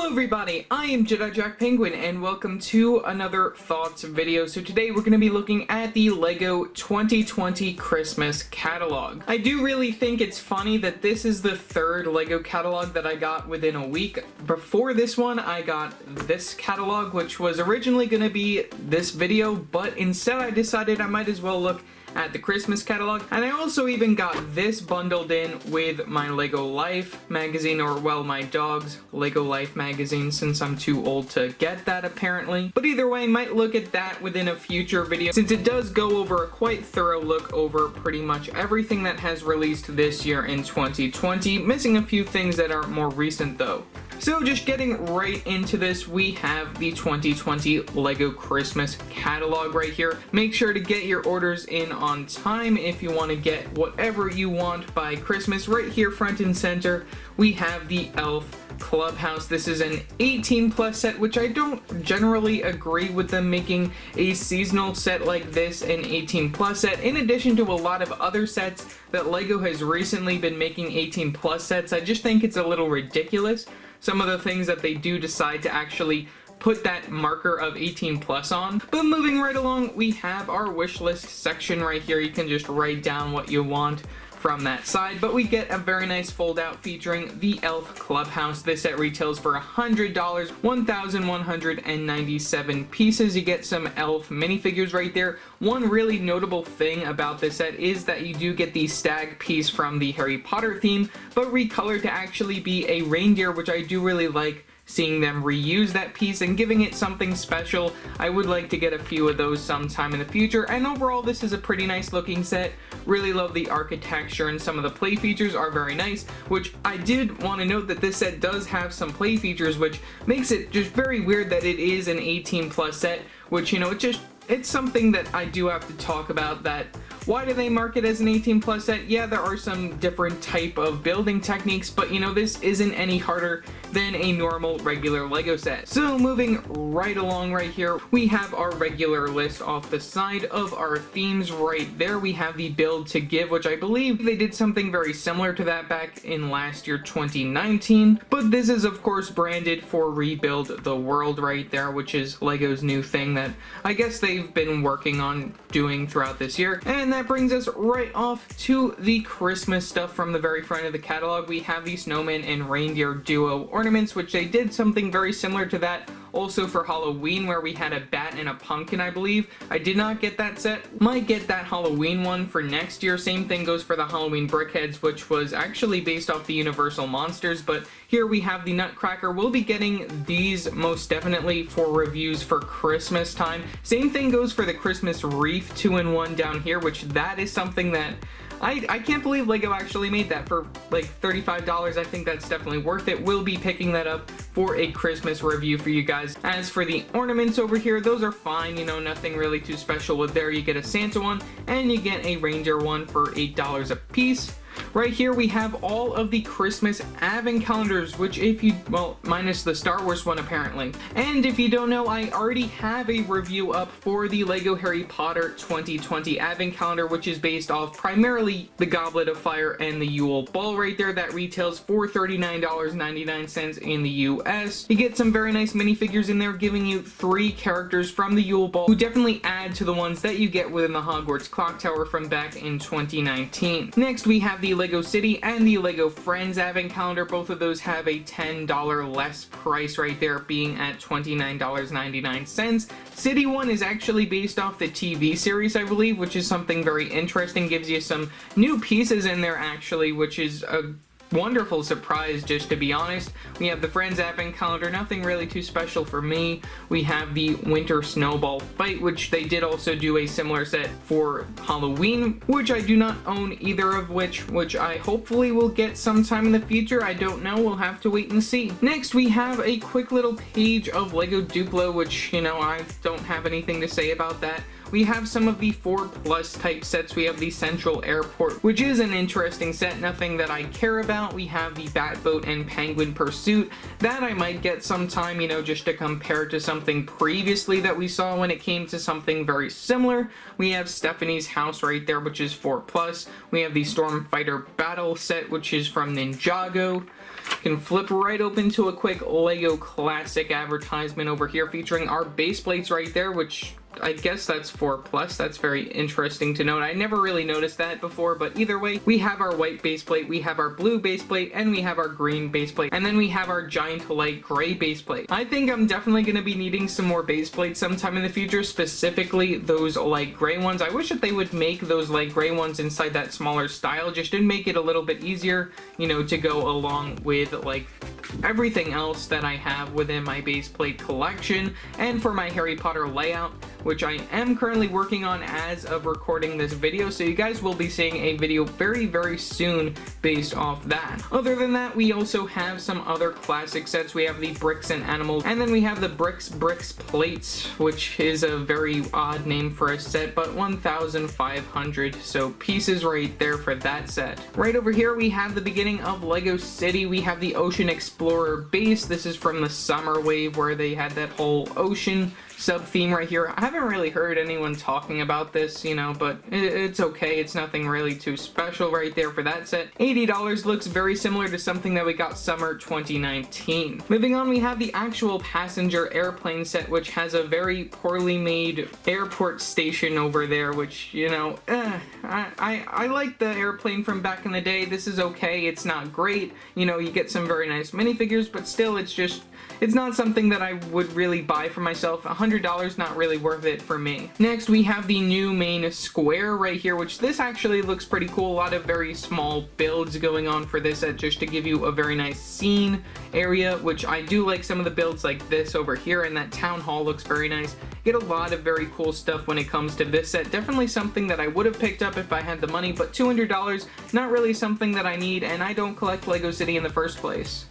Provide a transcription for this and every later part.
Hello everybody, I am Jedi Jack Penguin and welcome to another Thoughts video. So today we're going to be looking at the LEGO 2020 Christmas catalog. I do really think it's funny that this is the third LEGO catalog that I got within a week. Before this one I got this catalog, which was originally going to be this video, but instead I decided I might as well look at the Christmas catalog, and I also even got this bundled in with my LEGO Life magazine, or well, my dog's LEGO Life magazine, since I'm too old to get that apparently. But either way, might look at that within a future video, since it does go over a quite thorough look over pretty much everything that has released this year in 2020, missing a few things that are more recent though. So just getting right into this, we have the 2020 LEGO Christmas catalog right here. Make sure to get your orders in on time if you want to get whatever you want by Christmas. Right here front and center, we have the Elf Clubhouse. This is an 18 plus set, which I don't generally agree with them making a seasonal set like this an 18 plus set. In addition to a lot of other sets that LEGO has recently been making 18 plus sets, I just think it's a little ridiculous. Some of the things that they do decide to actually put that marker of 18 plus on. But moving right along, we have our wish list section right here. You can just write down what you want from that side, but we get a very nice fold out featuring the Elf Clubhouse. This set retails for $100, 1,197 pieces. You get some Elf minifigures right there. One really notable thing about this set is that you do get the stag piece from the Harry Potter theme, but recolored to actually be a reindeer, which I do really like seeing them reuse that piece and giving it something special. I would like to get a few of those sometime in the future, and overall this is a pretty nice looking set. Really love the architecture, and some of the play features are very nice, which I did want to note that this set does have some play features, which makes it just very weird that it is an 18 plus set, which, you know, it's something that I do have to talk about. That why do they mark it as an 18 plus set? Yeah, there are some different type of building techniques, but you know, this isn't any harder than a normal regular LEGO set. So moving right along right here, we have our regular list off the side of our themes right there. We have the build to give, which I believe they did something very similar to that back in last year 2019, but this is of course branded for Rebuild the World right there, which is LEGO's new thing that I guess they've been working on doing throughout this year. And that brings us right off to the Christmas stuff from the very front of the catalog. We have the Snowmen and Reindeer duo ornaments, which they did something very similar to that also for Halloween, where we had a bat and a pumpkin, I believe. I did not get that set. Might get that Halloween one for next year. Same thing goes for the Halloween Brickheadz, which was actually based off the Universal monsters, but here we have the Nutcracker. We'll be getting these most definitely for reviews for Christmas time. Same thing goes for the Christmas Reef 2-in-1 down here, which that is something that I can't believe LEGO actually made that for like $35. I think that's definitely worth it. We'll be picking that up for a Christmas review for you guys. As for the ornaments over here, those are fine, you know, nothing really too special with there. You get a Santa one and you get a reindeer one for $8 a piece. Right here we have all of the Christmas Aven calendars, which if you, well, minus the Star Wars one apparently. And if you don't know, I already have a review up for the LEGO Harry Potter 2020 Aven calendar, which is based off primarily the Goblet of Fire and the Yule Ball right there. That retails for $39.99 in the US. You get some very nice minifigures in there, giving you 3 characters from the Yule Ball, who definitely add to the ones that you get within the Hogwarts Clock Tower from back in 2019. Next we have the LEGO City and the LEGO Friends Advent Calendar. Both of those have a $10 less price right there, being at $29.99. City one is actually based off the TV series, I believe, which is something very interesting. Gives you some new pieces in there actually, which is a wonderful surprise, just to be honest. We have the Friends Advent Calendar, nothing really too special for me. We have the Winter Snowball Fight, which they did also do a similar set for Halloween, which I do not own either of which I hopefully will get sometime in the future. I don't know, we'll have to wait and see. Next we have a quick little page of LEGO Duplo, which, you know, I don't have anything to say about that. We have some of the 4+ type sets. We have the Central Airport, which is an interesting set, nothing that I care about. We have the Batboat and Penguin Pursuit. That I might get sometime, you know, just to compare to something previously that we saw when it came to something very similar. We have Stephanie's House right there, which is 4+. We have the Stormfighter Battle set, which is from Ninjago. Can flip right open to a quick Lego Classic advertisement over here featuring our base plates right there, which I guess that's 4+. That's very interesting to note. I never really noticed that before, but either way, we have our white base plate, we have our blue base plate, and we have our green base plate, and then we have our giant light gray base plate. I think I'm definitely going to be needing some more base plates sometime in the future, specifically those light gray ones. I wish that they would make those light gray ones inside that smaller style, just to make it a little bit easier, you know, to go along with like everything else that I have within my base plate collection, and for my Harry Potter layout, which I am currently working on as of recording this video, so you guys will be seeing a video very soon based off that. Other than that, we also have some other classic sets. We have the Bricks and Animals, and then we have the Bricks Plates, which is a very odd name for a set, but 1,500, so pieces right there for that set. Right over here we have the beginning of Lego City. We have the Ocean Explorer base. This is from the summer wave where they had that whole ocean sub-theme right here. I haven't really heard anyone talking about this, you know, but it's okay. It's nothing really too special right there for that set. $80 looks very similar to something that we got summer 2019. Moving on, we have the actual passenger airplane set, which has a very poorly made airport station over there, which, you know, I like the airplane from back in the day. This is okay. It's not great. You know, you get some very nice minifigures, but still, it's not something that I would really buy for myself. $100 not really worth it for me. Next, we have the new main square right here, which this actually looks pretty cool. A lot of very small builds going on for this set, just to give you a very nice scene area, which I do like some of the builds like this over here, and that town hall looks very nice. Get a lot of very cool stuff when it comes to this set. Definitely something that I would have picked up if I had the money, but $200, not really something that I need, and I don't collect Lego City in the first place.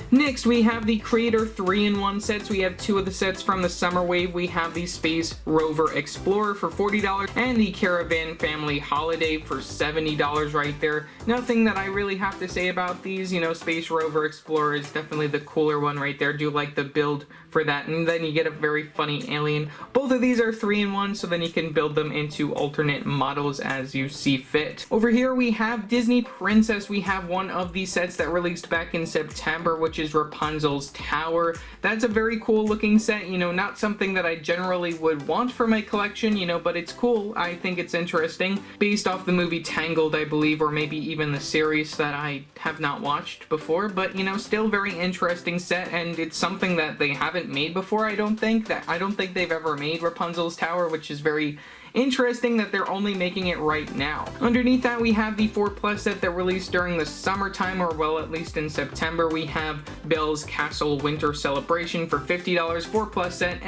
Next, we have the Creator 3-in-1 sets. We have two of the sets from the Summer Wave. We have the Space Rover Explorer for $40 and the Caravan Family Holiday for $70 right there. Nothing that I really have to say about these. You know, Space Rover Explorer is definitely the cooler one right there. Do like the build for that, and then you get a very funny alien. Both of these are 3-in-1, so then you can build them into alternate models as you see fit. Over here we have Disney Princess. We have one of these sets that released back in September, which is Rapunzel's Tower. That's a very cool looking set, you know, not something that I generally would want for my collection, you know, but it's cool. I think it's interesting. Based off the movie Tangled, I believe, or maybe even the series that I have not watched before, but, you know, still very interesting set, and it's something that they haven't made before. I don't think they've ever made Rapunzel's Tower, which is very interesting that they're only making it right now. Underneath that, we have the 4+ set that released during the summertime, or well, at least in September. We have Belle's Castle Winter Celebration for $50, 4+ set,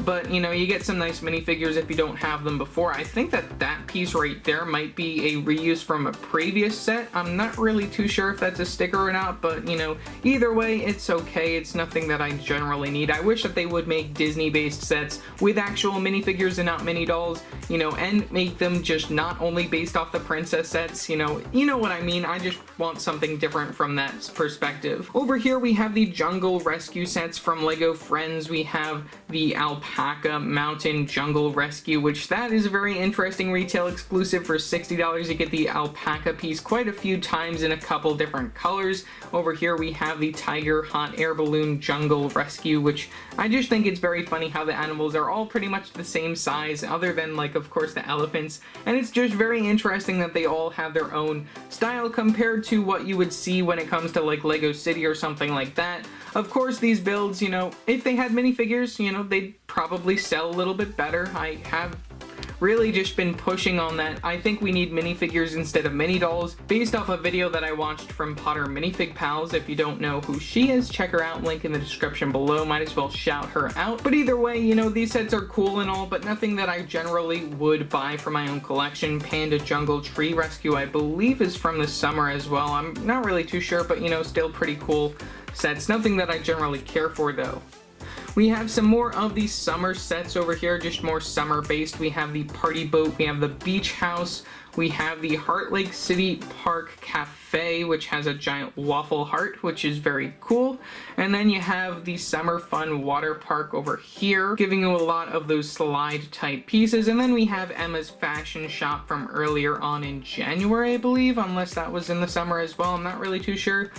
but, you know, you get some nice minifigures if you don't have them before. I think that that piece right there might be a reuse from a previous set. I'm not really too sure if that's a sticker or not, but, you know, either way, it's okay. It's nothing that I generally need. I wish that they would make Disney-based sets with actual minifigures and not mini dolls, you know, and make them just not only based off the princess sets, you know what I mean. I just want something different from that perspective. Over here, we have the Jungle Rescue sets from Lego Friends. We have the Alpaca Mountain Jungle Rescue, which that is a very interesting retail exclusive for $60. You get the alpaca piece quite a few times in a couple different colors. Over here we have the Tiger Hot Air Balloon Jungle Rescue, which I just think it's very funny how the animals are all pretty much the same size, other than, like, of course, the elephants, and it's just very interesting that they all have their own style compared to what you would see when it comes to, like, Lego City or something like that. Of course, these builds, you know, if they had minifigures, you know, they'd probably sell a little bit better. I have really just been pushing on that. I think we need minifigures instead of mini dolls, based off a video that I watched from Potter Minifig Pals. If you don't know who she is, check her out, link in the description below. Might as well shout her out. But either way, you know, these sets are cool and all, but nothing that I generally would buy for my own collection. Panda Jungle Tree Rescue, I believe, is from the summer as well. I'm not really too sure, but, you know, still pretty cool sets. Nothing that I generally care for, though. We have some more of these summer sets over here, just more summer based. We have the Party Boat, we have the Beach House, we have the Heart Lake City Park Cafe, which has a giant waffle heart, which is very cool. And then you have the Summer Fun Water Park over here, giving you a lot of those slide type pieces. And then we have Emma's Fashion Shop from earlier on in January, I believe, unless that was in the summer as well. I'm not really too sure.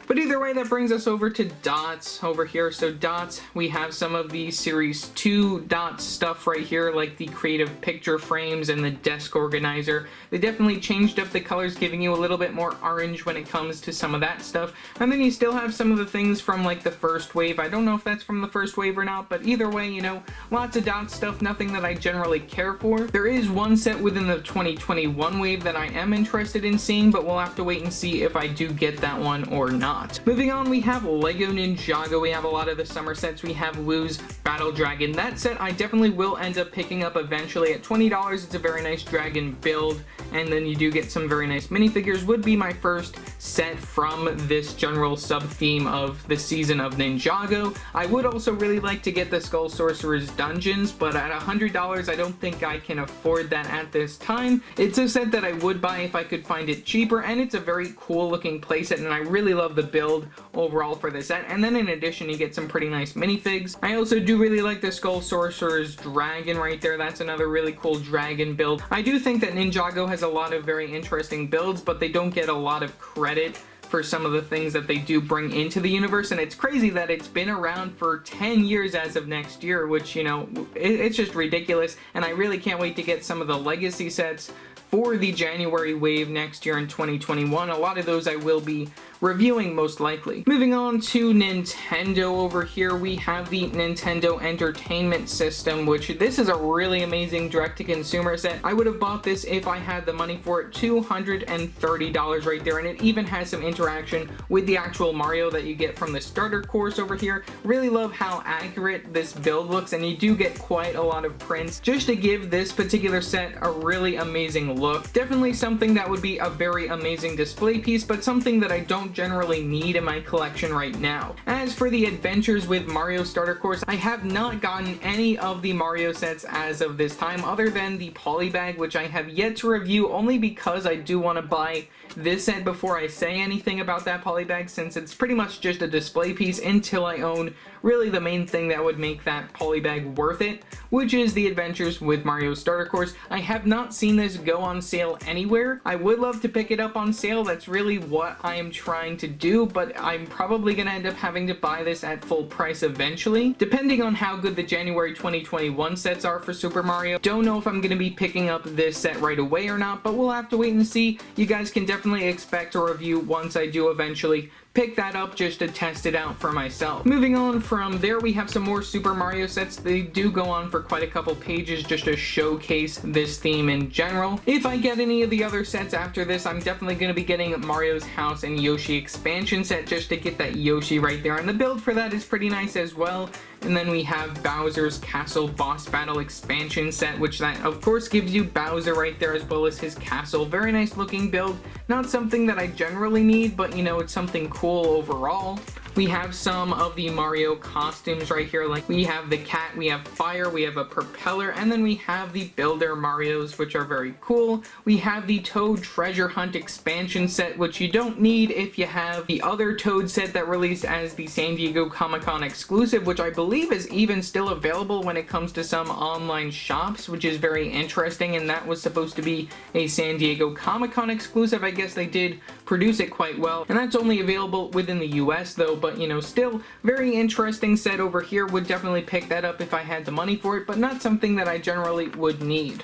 But either way, that brings us over to dots over here. So dots, we have some of the Series 2 dots stuff right here, like the creative picture frames and the desk organizer. They definitely changed up the colors, giving you a little bit more orange when it comes to some of that stuff. And then you still have some of the things from like the first wave. I don't know if that's from the first wave or not, but either way, you know, lots of dot stuff, nothing that I generally care for. There is one set within the 2021 wave that I am interested in seeing, but we'll have to wait and see if I do get that one or not. Moving on, we have Lego Ninjago. We have a lot of the summer sets. We have Woo's Battle Dragon. That set I definitely will end up picking up eventually. At $20, it's a very nice dragon build, and then you do get some very nice minifigures. Would be my first set from this general sub-theme of the season of Ninjago. I would also really like to get the Skull Sorcerer's Dungeons, but at $100, I don't think I can afford that at this time. It's a set that I would buy if I could find it cheaper, and it's a very cool looking playset, and I really love the build overall for this set. And then in addition, you get some pretty nice minifigs. I also do really like the Skull Sorcerer's Dragon right there. That's another really cool dragon build. I do think that Ninjago has a lot of very interesting builds, but they don't get a lot of credit for some of the things that they do bring into the universe, and it's crazy that it's been around for 10 years as of next year, which, you know, it's just ridiculous, and I really can't wait to get some of the legacy sets for the January wave next year in 2021. A lot of those I will be reviewing most likely. Moving on to Nintendo over here, we have the Nintendo Entertainment System, which this is a really amazing direct-to-consumer set. I would have bought this if I had the money for it. $230 right there, and it even has some interaction with the actual Mario that you get from the starter course over here. Really love how accurate this build looks, and you do get quite a lot of prints just to give this particular set a really amazing look. Definitely something that would be a very amazing display piece, but something that I don't generally need in my collection right now. As for the adventures with Mario Starter Course, I have not gotten any of the Mario sets as of this time, other than the Polybag, which I have yet to review only because I do want to buy this set before I say anything about that Polybag, since it's pretty much just a display piece until I own really the main thing that would make that Polybag worth it, which is the Adventures with Mario Starter Course. I have not seen this go on sale anywhere. I would love to pick it up on sale. That's really what I am trying to do, but I'm probably going to end up having to buy this at full price eventually, depending on how good the January 2021 sets are for Super Mario. Don't know if I'm going to be picking up this set right away or not, but we'll have to wait and see. You guys can definitely expect a review once I do eventually pick that up just to test it out for myself. Moving on from there, we have some more Super Mario sets. They do go on for quite a couple pages just to showcase this theme in general. If I get any of the other sets after this, I'm definitely going to be getting Mario's House and Yoshi expansion set just to get that Yoshi right there, and the build for that is pretty nice as well. And then we have Bowser's Castle Boss Battle expansion set, which that of course gives you Bowser right there as well as his castle. Very nice looking build. Not something that I generally need, but you know, it's something cool overall. We have some of the Mario costumes right here, like we have the cat, we have fire, we have a propeller, and then we have the Builder Marios, which are very cool. We have the Toad Treasure Hunt expansion set, which you don't need if you have the other Toad set that released as the San Diego Comic-Con exclusive, which I believe is even still available when it comes to some online shops, which is very interesting, and that was supposed to be a San Diego Comic-Con exclusive. I guess they did produce it quite well, and that's only available within the US though, but you know, still very interesting set over here. Would definitely pick that up if I had the money for it, but not something that I generally would need.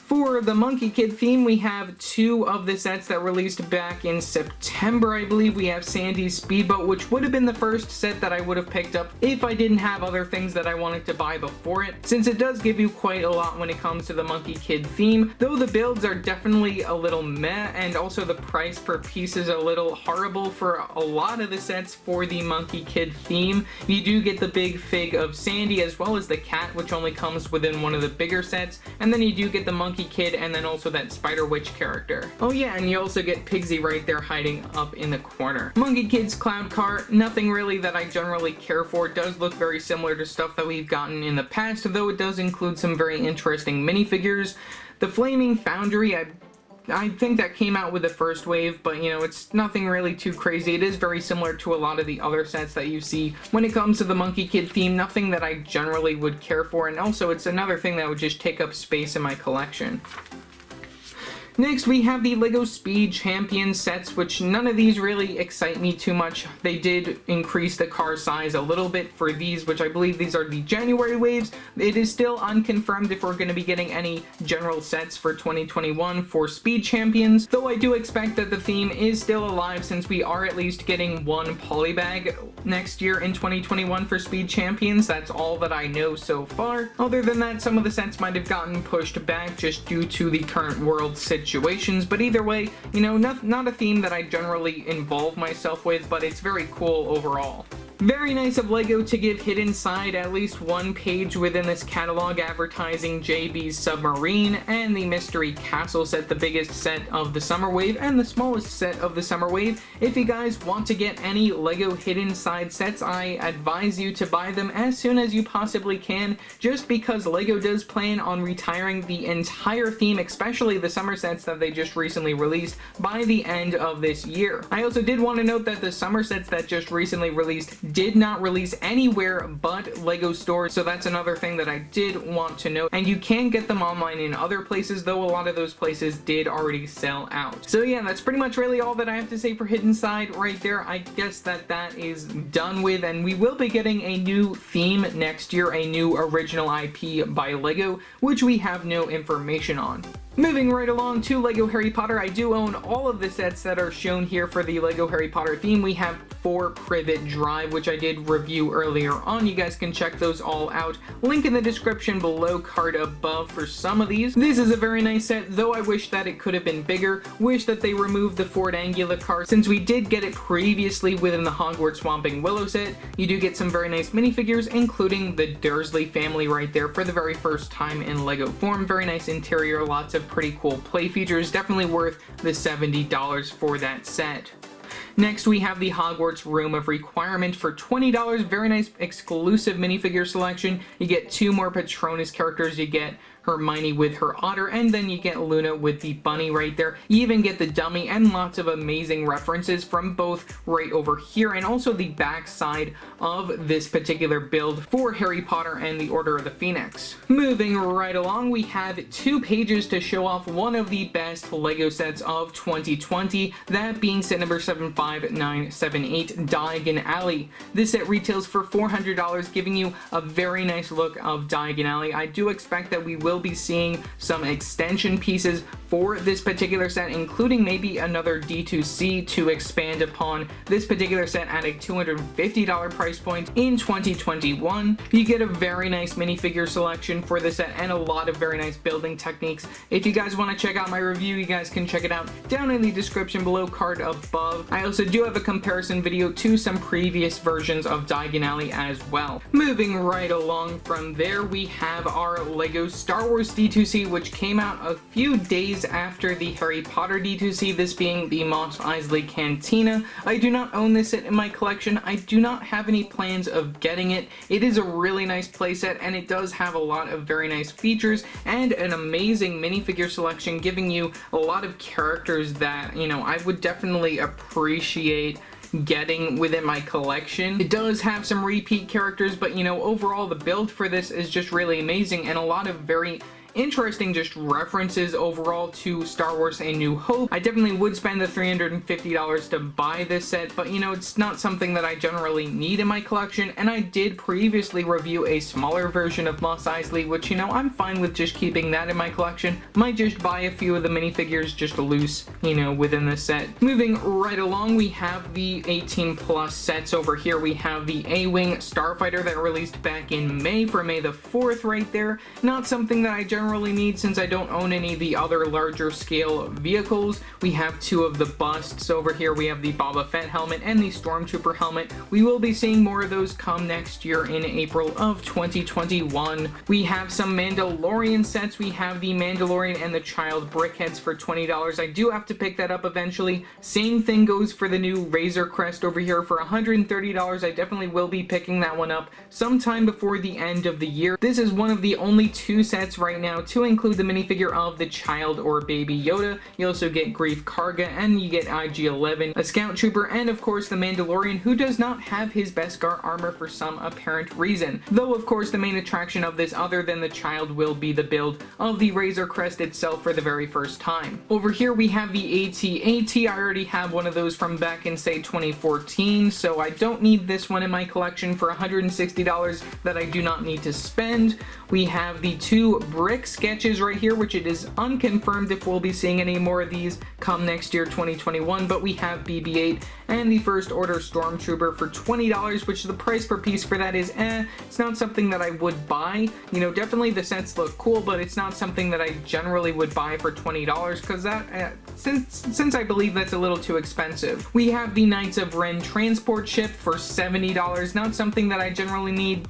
For the Monkey Kid theme, we have two of the sets that released back in September, I believe. We have Sandy's Speedboat, which would have been the first set that I would have picked up if I didn't have other things that I wanted to buy before it, since it does give you quite a lot when it comes to the Monkey Kid theme, though the builds are definitely a little meh, and also the price per piece is a little horrible for a lot of the sets for the Monkey Kid theme. You do get the big fig of Sandy as well as the cat, which only comes within one of the bigger sets, and then you do get the Monkey Kid and then also that Spider Witch character. Oh yeah, and you also get Pigsy right there hiding up in the corner. Monkey Kid's Cloud Car, nothing really that I generally care for. It does look very similar to stuff that we've gotten in the past, though it does include some very interesting minifigures. The Flaming Foundry, I think that came out with the first wave, but you know, it's nothing really too crazy. It is very similar to a lot of the other sets that you see when it comes to the Monkey Kid theme. Nothing that I generally would care for, and also it's another thing that would just take up space in my collection. Next, we have the LEGO Speed Champion sets, which none of these really excite me too much. They did increase the car size a little bit for these, which I believe these are the January waves. It is still unconfirmed if we're going to be getting any general sets for 2021 for Speed Champions, though I do expect that the theme is still alive since we are at least getting one polybag next year in 2021 for Speed Champions. That's all that I know so far. Other than that, some of the sets might have gotten pushed back just due to the current world situations, but either way, you know, not a theme that I generally involve myself with, but it's very cool overall. Very nice of LEGO to give Hidden Side at least one page within this catalog advertising JB's Submarine and the Mystery Castle set, the biggest set of the Summer Wave and the smallest set of the Summer Wave. If you guys want to get any LEGO Hidden Side sets, I advise you to buy them as soon as you possibly can, just because LEGO does plan on retiring the entire theme, especially the summer sets that they just recently released, by the end of this year. I also did want to note that the summer sets that just recently released did not release anywhere but LEGO stores, so that's another thing that I did want to note. And you can get them online in other places, though a lot of those places did already sell out. So yeah, that's pretty much really all that I have to say for Hidden Side right there. I guess that is done with, and we will be getting a new theme next year, a new original IP by LEGO, which we have no information on. Moving right along to LEGO Harry Potter, I do own all of the sets that are shown here for the LEGO Harry Potter theme. We have 4 Privet Drive, which I did review earlier on. You guys can check those all out. Link in the description below, card above for some of these. This is a very nice set, though I wish that it could have been bigger. Wish that they removed the Ford Angula car, since we did get it previously within the Hogwarts Swamping Willow set. You do get some very nice minifigures, including the Dursley family right there for the very first time in LEGO form. Very nice interior, lots of pretty cool play features, definitely worth the $70 for that set. Next, we have the Hogwarts Room of Requirement for $20. Very nice exclusive minifigure selection. You get 2 more Patronus characters. You get Hermione with her otter, and then you get Luna with the bunny right there. You even get the dummy and lots of amazing references from both right over here and also the back side of this particular build for Harry Potter and the Order of the Phoenix. Moving right along, we have 2 pages to show off one of the best LEGO sets of 2020, that being set number 75978, Diagon Alley. This set retails for $400, giving you a very nice look of Diagon Alley. I do expect that we will be seeing some extension pieces for this particular set, including maybe another D2C to expand upon this particular set at a $250 price point in 2021. You get a very nice minifigure selection for the set and a lot of very nice building techniques. If you guys want to check out my review, you guys can check it out down in the description below, card above. I also do have a comparison video to some previous versions of Diagon Alley as well. Moving right along from there, we have our LEGO Star Wars D2C, which came out a few days after the Harry Potter D2C, this being the Mos Eisley Cantina. I do not own this set in my collection. I do not have any plans of getting it. It is a really nice playset, and it does have a lot of very nice features and an amazing minifigure selection, giving you a lot of characters that, you know, I would definitely appreciate getting within my collection. It does have some repeat characters, but you know, overall the build for this is just really amazing, and a lot of very interesting just references overall to Star Wars A New Hope. I definitely would spend the $350 to buy this set, but you know, it's not something that I generally need in my collection, and I did previously review a smaller version of Mos Eisley, which, you know, I'm fine with just keeping that in my collection. Might just buy a few of the minifigures just loose, you know, within the set. Moving right along, we have the 18 plus sets over here. We have the A-Wing Starfighter that released back in May, for May the 4th right there. Not something that I generally need since I don't own any of the other larger scale vehicles. We have 2 of the busts over here. We have the Boba Fett helmet and the Stormtrooper helmet. We will be seeing more of those come next year in April of 2021. We have some Mandalorian sets. We have the Mandalorian and the Child Brickheadz for $20. I do have to pick that up eventually. Same thing goes for the new Razor Crest over here for $130. I definitely will be picking that one up sometime before the end of the year. This is one of the only 2 sets right now now to include the minifigure of the child or baby Yoda. You also get Grief Karga, and you get IG-11, a scout trooper, and of course the Mandalorian, who does not have his Beskar armor for some apparent reason. Though of course the main attraction of this, other than the child, will be the build of the Razor Crest itself for the very first time. Over here we have the AT-AT. I already have one of those from back in, say, 2014, so I don't need this one in my collection for $160 that I do not need to spend. We have the two brick sketches right here, which it is unconfirmed if we'll be seeing any more of these come next year, 2021, but we have BB-8 and the First Order Stormtrooper for $20, which the price per piece for that is it's not something that I would buy. You know, definitely the sets look cool, but it's not something that I generally would buy for $20, because that since I believe that's a little too expensive. We have the Knights of Ren transport ship for $70, not something that I generally need.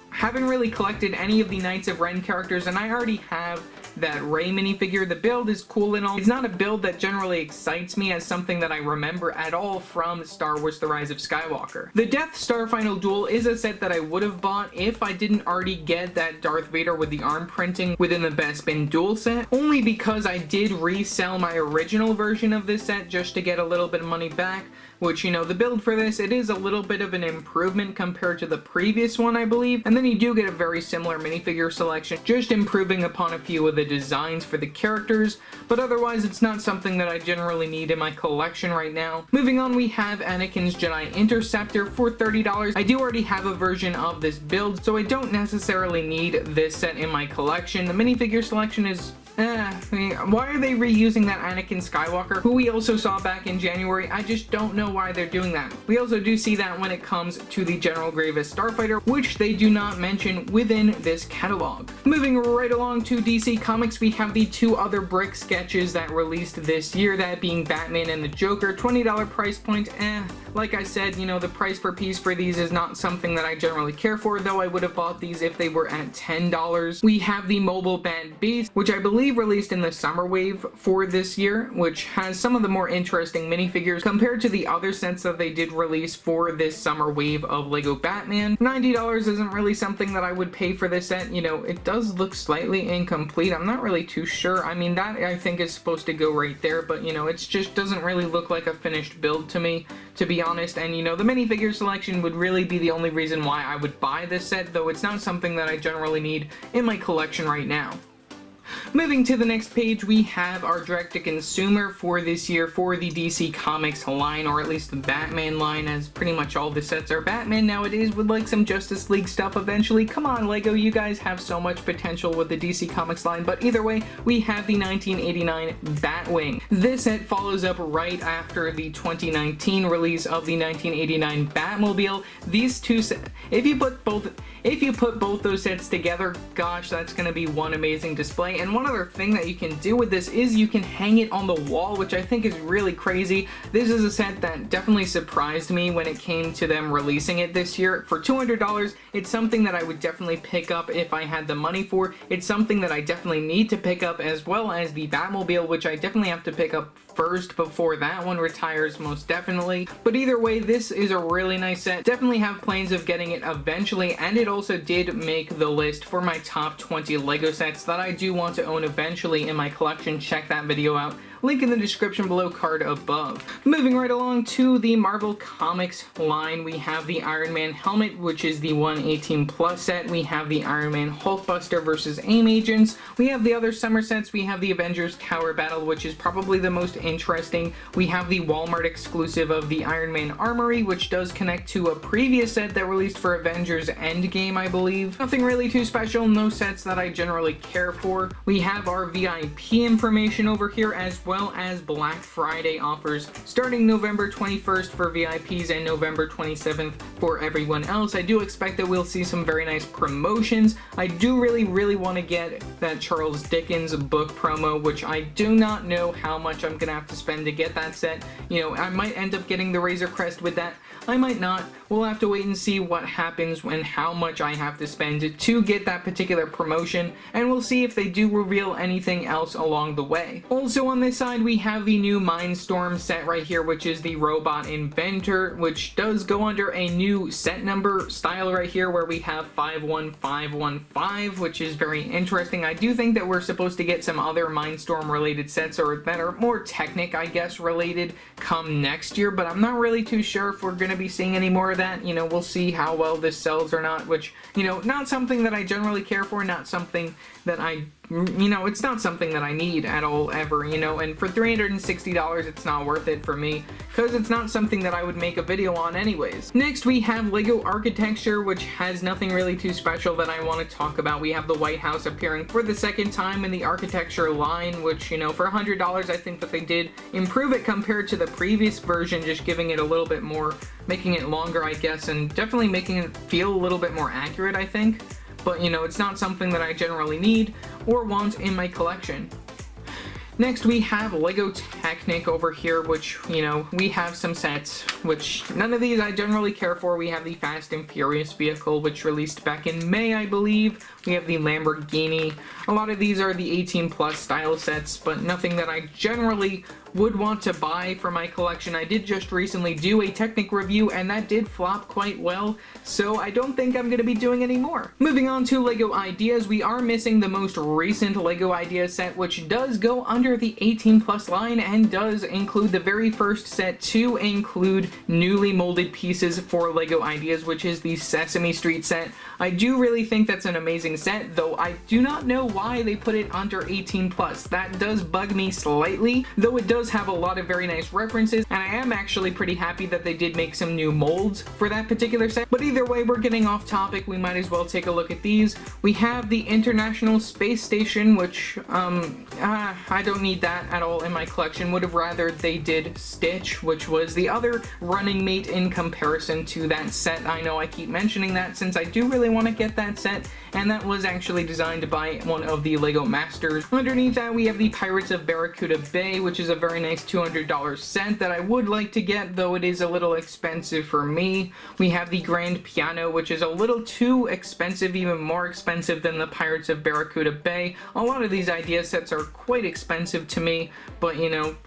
Haven't really collected any of the Knights of Ren characters, and I already have that Rey minifigure. The build is cool and all. It's not a build that generally excites me as something that I remember at all from Star Wars The Rise of Skywalker. The Death Star Final Duel is a set that I would have bought if I didn't already get that Darth Vader with the arm printing within the Bespin Duel set, only because I did resell my original version of this set just to get a little bit of money back, which, you know, the build for this, it is a little bit of an improvement compared to the previous one, I believe, and then you do get a very similar minifigure selection, just improving upon a few of the designs for the characters, but otherwise it's not something that I generally need in my collection right now. Moving on, we have Anakin's Jedi Interceptor for $30. I do already have a version of this build, so I don't necessarily need this set in my collection. The minifigure selection is why are they reusing that Anakin Skywalker, who we also saw back in January? I just don't know why they're doing that. We also do see that when it comes to the General Grievous Starfighter, which they do not mention within this catalog. Moving right along to DC Comics, we have the two other brick sketches that released this year, that being Batman and the Joker. $20 price point. Like I said, you know, the price per piece for these is not something that I generally care for, though I would have bought these if they were at $10. We have the Mobile Bat Beast, which I believe released in the summer wave for this year, which has some of the more interesting minifigures compared to the other sets that they did release for this summer wave of Lego Batman. $90 isn't really something that I would pay for this set. You know, it does look slightly incomplete. I'm not really too sure. I mean, that I think is supposed to go right there, but you know, it just doesn't really look like a finished build to me, to be honest. And you know, the minifigure selection would really be the only reason why I would buy this set, though it's not something that I generally need in my collection right now. Moving to the next page, we have our direct-to-consumer for this year for the DC Comics line, or at least the Batman line, as pretty much all the sets are Batman nowadays, with like some Justice League stuff eventually. Come on, Lego, you guys have so much potential with the DC Comics line, but either way, we have the 1989 Batwing. This set follows up right after the 2019 release of the 1989 Batmobile. These two sets, if you put both those sets together, gosh, that's going to be one amazing display. And one other thing that you can do with this is you can hang it on the wall, which I think is really crazy. This is a set that definitely surprised me when it came to them releasing it this year. For $200, it's something that I would definitely pick up if I had the money for. It's something that I definitely need to pick up, as well as the Batmobile, which I definitely have to pick up first before that one retires, most definitely. But either way, this is a really nice set. Definitely have plans of getting it eventually, and it also did make the list for my top 20 Lego sets that I do want to own eventually in my collection. Check that video out. Link in the description below, card above. Moving right along to the Marvel Comics line, we have the Iron Man helmet, which is the 118 plus set. We have the Iron Man Hulkbuster versus AIM agents. We have the other summer sets. We have the Avengers Tower Battle, which is probably the most interesting. We have the Walmart exclusive of the Iron Man Armory, which does connect to a previous set that released for Avengers Endgame, I believe. Nothing really too special, no sets that I generally care for. We have our VIP information over here, as well as Black Friday offers starting November 21st for VIPs and November 27th for everyone else. I do expect that we'll see some very nice promotions. I do really want to get that Charles Dickens book promo, which I do not know how much I'm gonna have to spend to get that set. You know, I might end up getting the Razor Crest with that. I might not. We'll have to wait and see what happens and how much I have to spend to get that particular promotion, and we'll see if they do reveal anything else along the way. Also on this side, we have the new Mindstorm set right here, which is the Robot Inventor, which does go under a new set number style right here, where we have 51515, which is very interesting. I do think that we're supposed to get some other Mindstorm related sets, or that are more Technic, I guess, related come next year, but I'm not really too sure if we're going to be seeing any more of that. You know, we'll see how well this sells or not, which, you know, not something that I generally care for, not something that it's not something that I need at all, ever, you know, and for $360, it's not worth it for me, because it's not something that I would make a video on anyways. Next, we have LEGO Architecture, which has nothing really too special that I want to talk about. We have the White House appearing for the second time in the Architecture line, which, you know, for $100, I think that they did improve it compared to the previous version, just giving it a little bit more, making it longer, I guess, and definitely making it feel a little bit more accurate, I think. But, you know, it's not something that I generally need or want in my collection. Next, we have LEGO Technic over here, which, you know, we have some sets, which none of these I generally care for. We have the Fast and Furious vehicle, which released back in May, I believe. We have the Lamborghini. A lot of these are the 18+ style sets, but nothing that I generally would want to buy for my collection. I did just recently do a Technic review, and that did flop quite well, so I don't think I'm going to be doing any more. Moving on to LEGO Ideas, we are missing the most recent LEGO Ideas set, which does go under the 18+ line and does include the very first set to include newly molded pieces for LEGO Ideas, which is the Sesame Street set. I do really think that's an amazing set, though I do not know why they put it under 18+. That does bug me slightly, though it does have a lot of very nice references, and I am actually pretty happy that they did make some new molds for that particular set. But either way, we're getting off topic. We might as well take a look at these. We have the International Space Station, which I don't need that at all in my collection. Would have rather they did Stitch, which was the other running mate in comparison to that set. I know I keep mentioning that since I do really want to get that set, and that was actually designed by one of the LEGO Masters. Underneath that, we have the Pirates of Barracuda Bay, which is a very nice $200 set that I would like to get, though it is a little expensive for me. We have the Grand Piano, which is a little too expensive, even more expensive than the Pirates of Barracuda Bay. A lot of these idea sets are quite expensive to me, but, you know,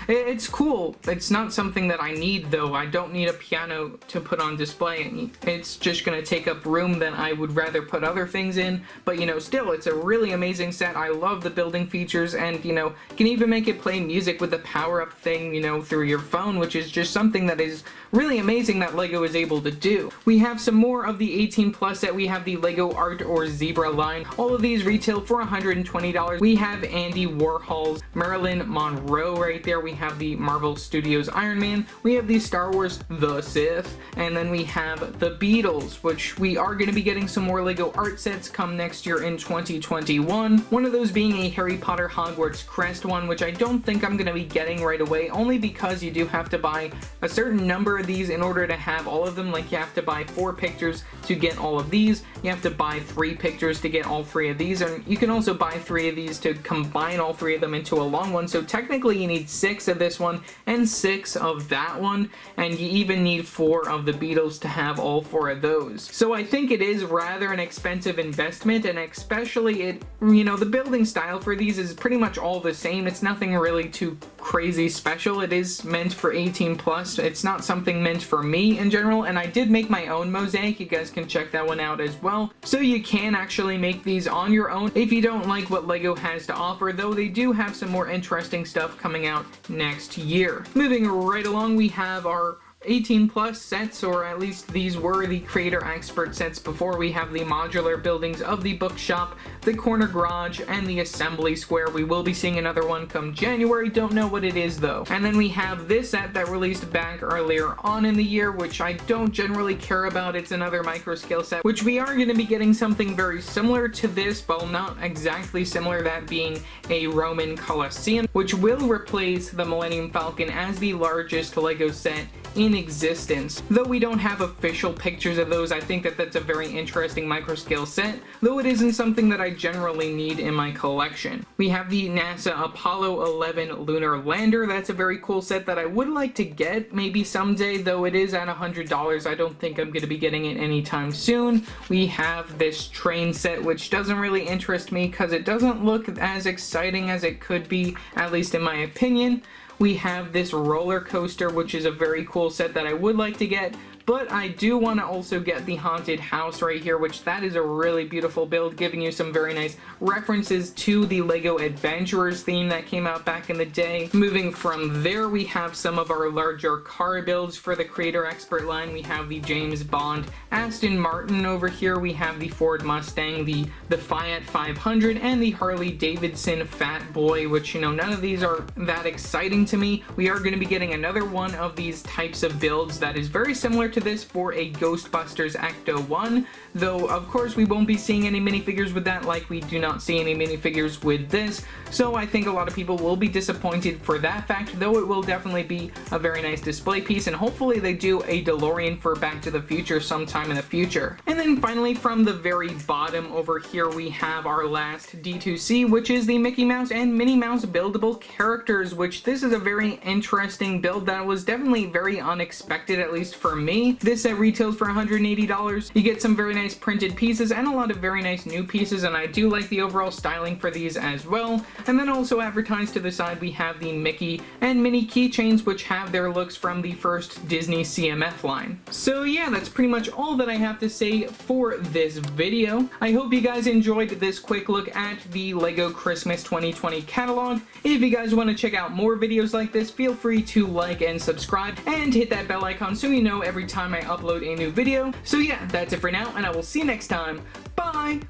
it's cool. It's not something that I need, though. I don't need a piano to put on display. It's just going to take up room that I would rather put other things in. But, you know, still, it's a really amazing set. I love the building features, and, you know, you can even make it play music with the power-up thing, you know, through your phone, which is just something that is really amazing that LEGO is able to do. We have some more of the 18+ set. We have the LEGO Art or Zebra line. All of these retail for $120. We have Andy Warhol's Marilyn Monroe right there. We have the Marvel Studios Iron Man. We have the Star Wars The Sith. And then we have the Beatles, which we are going to be getting some more LEGO art sets come next year in 2021. One of those being a Harry Potter Hogwarts crest one, which I don't think I'm going to be getting right away, only because you do have to buy a certain number of these in order to have all of them. Like, you have to buy 4 pictures to get all of these. You have to buy 3 pictures to get all 3 of these, and you can also buy 3 of these to combine all 3 of them into a long one. So technically you need 6 of this one and 6 of that one, and you even need 4 of the Beatles to have all 4 of those. So I think it is rather an expensive investment, and especially it, you know, the building style for these is pretty much all the same. It's nothing really too crazy special. It is meant for 18+. It's not something meant for me in general, and I did make my own mosaic. You guys can check that one out as well. So you can actually make these on your own if you don't like what LEGO has to offer, though they do have some more interesting stuff coming out next year. Moving right along, we have our 18+ sets, or at least these were the creator expert sets before. We have the modular buildings of the bookshop, the corner garage, and the assembly square. We will be seeing another one come January, don't know what it is though. And then we have this set that released back earlier on in the year, which I don't generally care about. It's another micro scale set, which we are going to be getting something very similar to this, but not exactly similar, that being a Roman Colosseum, which will replace the Millennium Falcon as the largest LEGO set in existence. Though we don't have official pictures of those, I think that that's a very interesting microscale set, though it isn't something that I generally need in my collection. We have the NASA Apollo 11 lunar lander. That's a very cool set that I would like to get maybe someday, though it is at $100. I don't think I'm going to be getting it anytime soon. We have this train set, which doesn't really interest me because it doesn't look as exciting as it could be, at least in my opinion. We have this roller coaster, which is a very cool set that I would like to get, but I do want to also get the haunted house right here, which that is a really beautiful build, giving you some very nice references to the LEGO Adventurers theme that came out back in the day. Moving from there, we have some of our larger car builds for the Creator Expert line. We have the James Bond Aston Martin over here. We have the Ford Mustang, the Fiat 500, and the Harley Davidson Fat Boy, which, you know, none of these are that exciting to me. We are going to be getting another one of these types of builds that is very similar to this for a Ghostbusters Ecto 1, though of course we won't be seeing any minifigures with that, like we do not see any minifigures with this, so I think a lot of people will be disappointed for that fact, though it will definitely be a very nice display piece, and hopefully they do a DeLorean for Back to the Future sometime in the future. And then finally, from the very bottom over here, we have our last D2C, which is the Mickey Mouse and Minnie Mouse buildable characters, which this is a very interesting build that was definitely very unexpected, at least for me. This set retails for $180. You get some very nice printed pieces and a lot of very nice new pieces, and I do like the overall styling for these as well. And then also advertised to the side, we have the Mickey and Minnie keychains, which have their looks from the first Disney CMF line. So yeah, that's pretty much all that I have to say for this video. I hope you guys enjoyed this quick look at the LEGO Christmas 2020 catalog. If you guys want to check out more videos like this, feel free to like and subscribe and hit that bell icon so you know every time I upload a new video. So yeah, that's it for now, and I will see you next time. Bye!